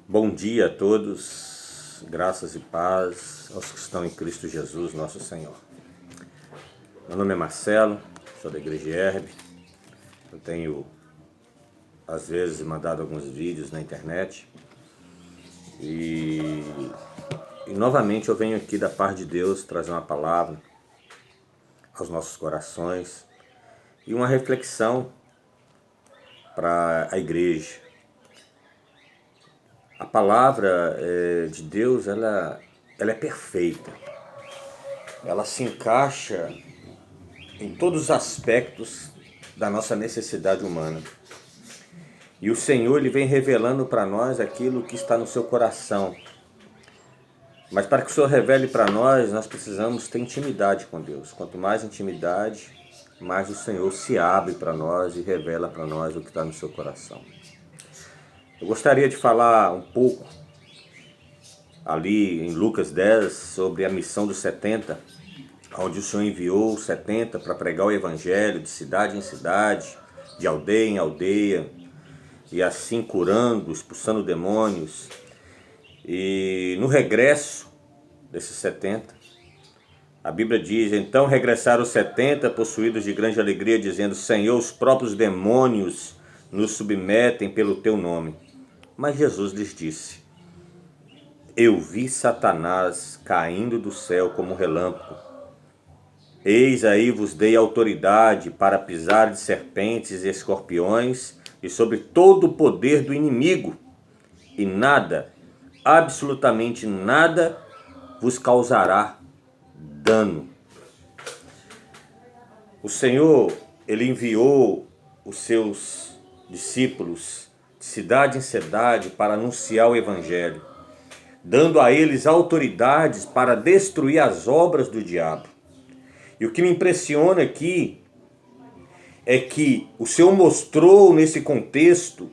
Bom dia a todos, graças e paz aos que estão em Cristo Jesus, nosso Senhor. Meu nome é Marcelo, sou da Igreja Herb. Eu tenho, às vezes, mandado alguns vídeos na internet. E novamente eu venho aqui da parte de Deus trazer uma palavra aos nossos corações e uma reflexão para a igreja. A palavra de Deus, ela é perfeita. Ela se encaixa em todos os aspectos da nossa necessidade humana. E o Senhor, Ele vem revelando para nós aquilo que está no seu coração. Mas para que o Senhor revele para nós precisamos ter intimidade com Deus. Quanto mais intimidade, mais o Senhor se abre para nós e revela para nós o que está no seu coração. Eu gostaria de falar um pouco ali em Lucas 10 sobre a missão dos 70, onde o Senhor enviou os 70 para pregar o Evangelho de cidade em cidade, de aldeia em aldeia, e assim curando, expulsando demônios. E no regresso desses 70, a Bíblia diz: então regressaram os 70 possuídos de grande alegria, dizendo: Senhor, os próprios demônios nos submetem pelo teu nome. Mas Jesus lhes disse: eu vi Satanás caindo do céu como um relâmpago. Eis aí vos dei autoridade para pisar de serpentes e escorpiões e sobre todo o poder do inimigo, e nada, absolutamente nada, vos causará dano. O Senhor, Ele enviou os seus discípulos de cidade em cidade para anunciar o Evangelho, dando a eles autoridades para destruir as obras do diabo. E o que me impressiona aqui é que o Senhor mostrou nesse contexto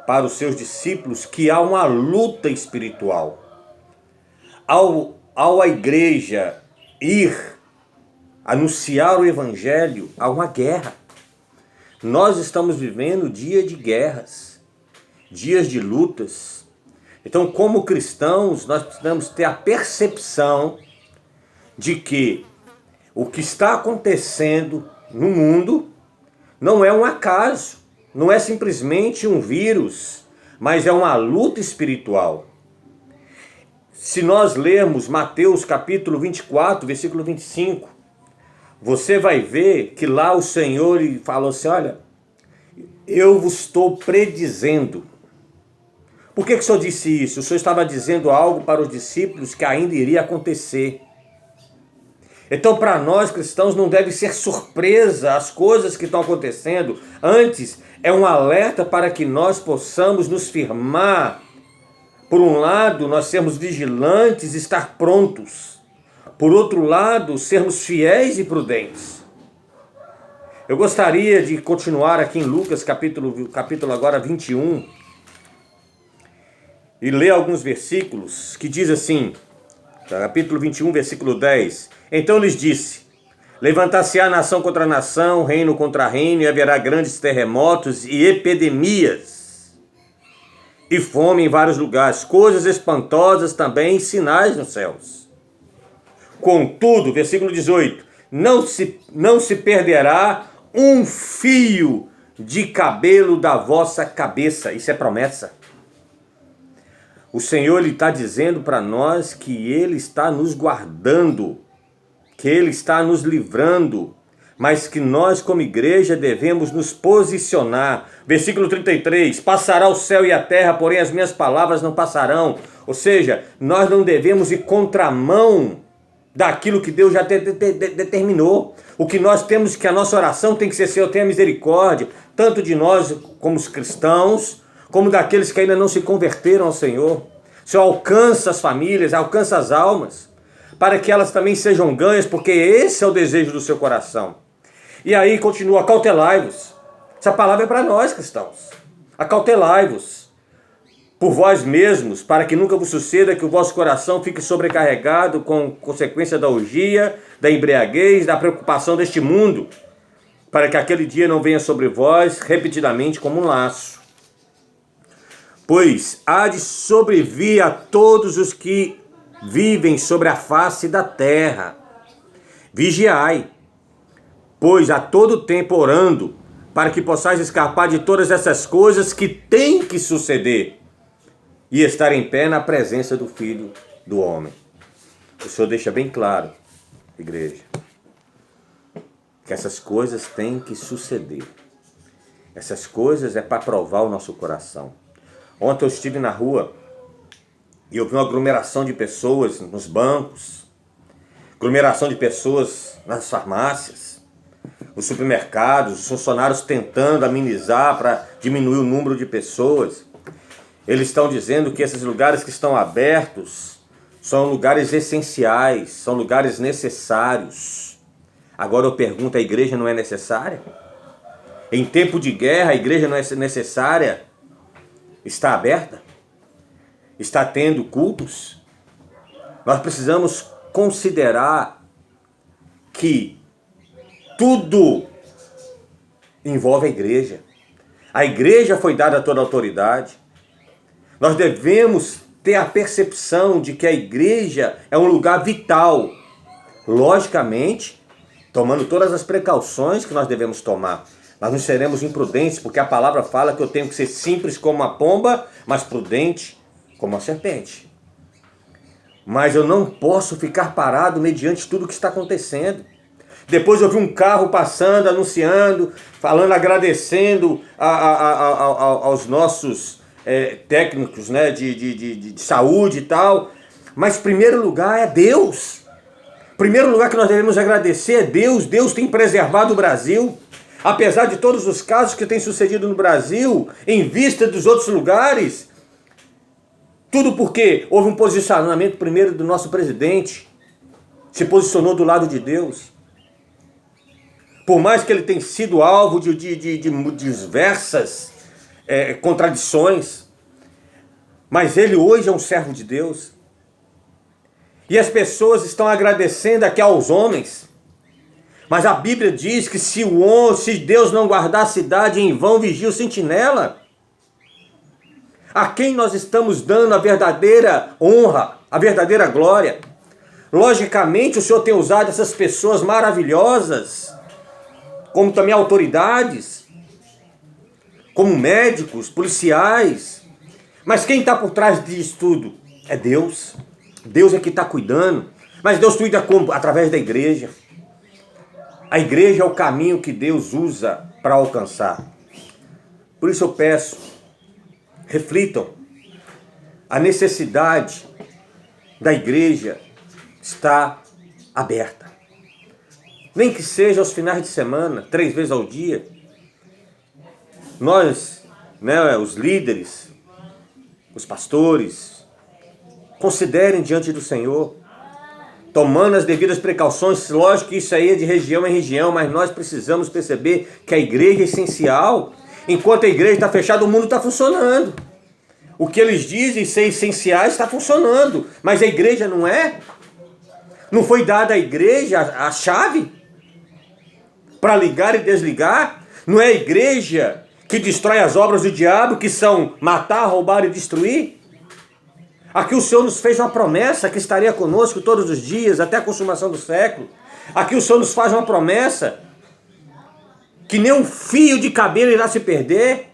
para os seus discípulos que há uma luta espiritual. Ao a igreja ir anunciar o Evangelho, há uma guerra. Nós estamos vivendo dia de guerras, dias de lutas. Então, como cristãos, nós precisamos ter a percepção de que o que está acontecendo no mundo não é um acaso, não é simplesmente um vírus, mas é uma luta espiritual. Se nós lermos Mateus capítulo 24, versículo 25, você vai ver que lá o Senhor falou assim: olha, eu vos estou predizendo. Por que o Senhor disse isso? O Senhor estava dizendo algo para os discípulos que ainda iria acontecer. Então, para nós cristãos, não deve ser surpresa as coisas que estão acontecendo. Antes, é um alerta para que nós possamos nos firmar. Por um lado, nós sermos vigilantes e estar prontos. Por outro lado, sermos fiéis e prudentes. Eu gostaria de continuar aqui em Lucas, capítulo agora 21, e ler alguns versículos que diz assim, capítulo 21, versículo 10. Então lhes disse: levantar-se-á nação contra nação, reino contra reino, e haverá grandes terremotos e epidemias, e fome em vários lugares, coisas espantosas também, sinais nos céus. Contudo, versículo 18, não se perderá um fio de cabelo da vossa cabeça. Isso é promessa. O Senhor, Ele está dizendo para nós que Ele está nos guardando, que Ele está nos livrando, mas que nós como igreja devemos nos posicionar. Versículo 33, passará o céu e a terra, porém as minhas palavras não passarão. Ou seja, nós não devemos ir contramão daquilo que Deus já determinou. O que nós temos, que a nossa oração tem que ser: Senhor, tenha misericórdia, tanto de nós como os cristãos, como daqueles que ainda não se converteram ao Senhor. Senhor, alcança as famílias, alcança as almas, para que elas também sejam ganhas, porque esse é o desejo do seu coração. E aí continua: acautelai-vos. Essa palavra é para nós cristãos. Acautelai-vos por vós mesmos, para que nunca vos suceda que o vosso coração fique sobrecarregado com consequência da orgia, da embriaguez, da preocupação deste mundo, para que aquele dia não venha sobre vós repetidamente como um laço. pois há de sobrevir a todos os que vivem sobre a face da terra. Vigiai, pois a todo tempo orando, para que possais escapar de todas essas coisas que têm que suceder e estar em pé na presença do Filho do Homem. O Senhor deixa bem claro, igreja, que essas coisas têm que suceder. Essas coisas é para provar o nosso coração. Ontem eu estive na rua e eu vi uma aglomeração de pessoas nos bancos, aglomeração de pessoas nas farmácias, nos supermercados, os funcionários tentando amenizar para diminuir o número de pessoas. Eles estão dizendo que esses lugares que estão abertos são lugares essenciais, são lugares necessários. Agora eu pergunto, a igreja não é necessária? Em tempo de guerra, a igreja não é necessária? Está aberta? Está tendo cultos? Nós precisamos considerar que tudo envolve a igreja. A igreja foi dada toda a autoridade. Nós devemos ter a percepção de que a igreja é um lugar vital. Logicamente, tomando todas as precauções que nós devemos tomar. Nós não seremos imprudentes, porque a palavra fala que eu tenho que ser simples como uma pomba, mas prudente como uma serpente. Mas eu não posso ficar parado mediante tudo o que está acontecendo. Depois eu vi um carro passando, anunciando, falando, agradecendo aos nossos técnicos, né, de saúde e tal. Mas em primeiro lugar é Deus. Em primeiro lugar que nós devemos agradecer é Deus. Deus tem preservado o Brasil. Apesar de todos os casos que têm sucedido no Brasil, em vista dos outros lugares, tudo porque houve um posicionamento primeiro do nosso presidente, se posicionou do lado de Deus. Por mais que ele tenha sido alvo de diversas contradições, mas ele hoje é um servo de Deus. E as pessoas estão agradecendo aqui aos homens. Mas a Bíblia diz que se Deus não guardar a cidade, em vão vigia o sentinela. A quem nós estamos dando a verdadeira honra, a verdadeira glória? Logicamente o Senhor tem usado essas pessoas maravilhosas, como também autoridades, como médicos, policiais. Mas quem está por trás disso tudo? É Deus. Deus é que está cuidando. Mas Deus cuida como? Através da igreja. A igreja é o caminho que Deus usa para alcançar. Por isso eu peço, reflitam. A necessidade da igreja está aberta. Nem que seja aos finais de semana, 3 vezes ao dia. Nós, os líderes, os pastores, considerem diante do Senhor, tomando as devidas precauções. Lógico que isso aí é de região em região, mas nós precisamos perceber que a igreja é essencial. Enquanto a igreja está fechada, o mundo está funcionando. O que eles dizem ser essenciais está funcionando, mas a igreja não é. Não foi dada à igreja a chave para ligar e desligar? Não é a igreja que destrói as obras do diabo, que são matar, roubar e destruir? Aqui o Senhor nos fez uma promessa que estaria conosco todos os dias, até a consumação do século. Aqui o Senhor nos faz uma promessa que nem um fio de cabelo irá se perder.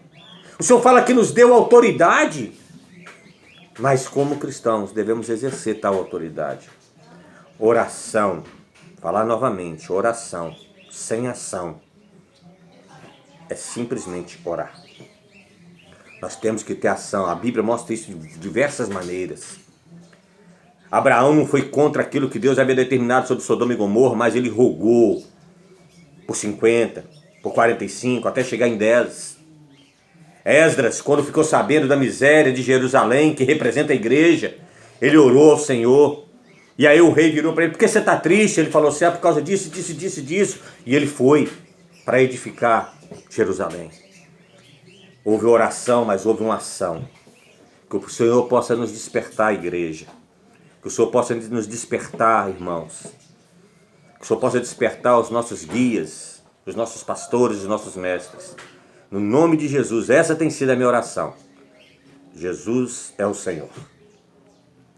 O Senhor fala que nos deu autoridade, mas como cristãos devemos exercer tal autoridade. Oração, falar novamente, oração sem ação é simplesmente orar. Nós temos que ter ação. A Bíblia mostra isso de diversas maneiras. Abraão não foi contra aquilo que Deus havia determinado sobre Sodoma e Gomorra, mas ele rogou por 50, por 45, até chegar em 10. Esdras, quando ficou sabendo da miséria de Jerusalém, que representa a igreja, ele orou ao Senhor. E aí o rei virou para ele: por que você está triste? Ele falou assim: por causa disso, disso, disso, disso. E ele foi para edificar Jerusalém. Houve oração, mas houve uma ação. Que o Senhor possa nos despertar, igreja. Que o Senhor possa nos despertar, irmãos. Que o Senhor possa despertar os nossos guias, os nossos pastores, os nossos mestres. No nome de Jesus, essa tem sido a minha oração. Jesus é o Senhor.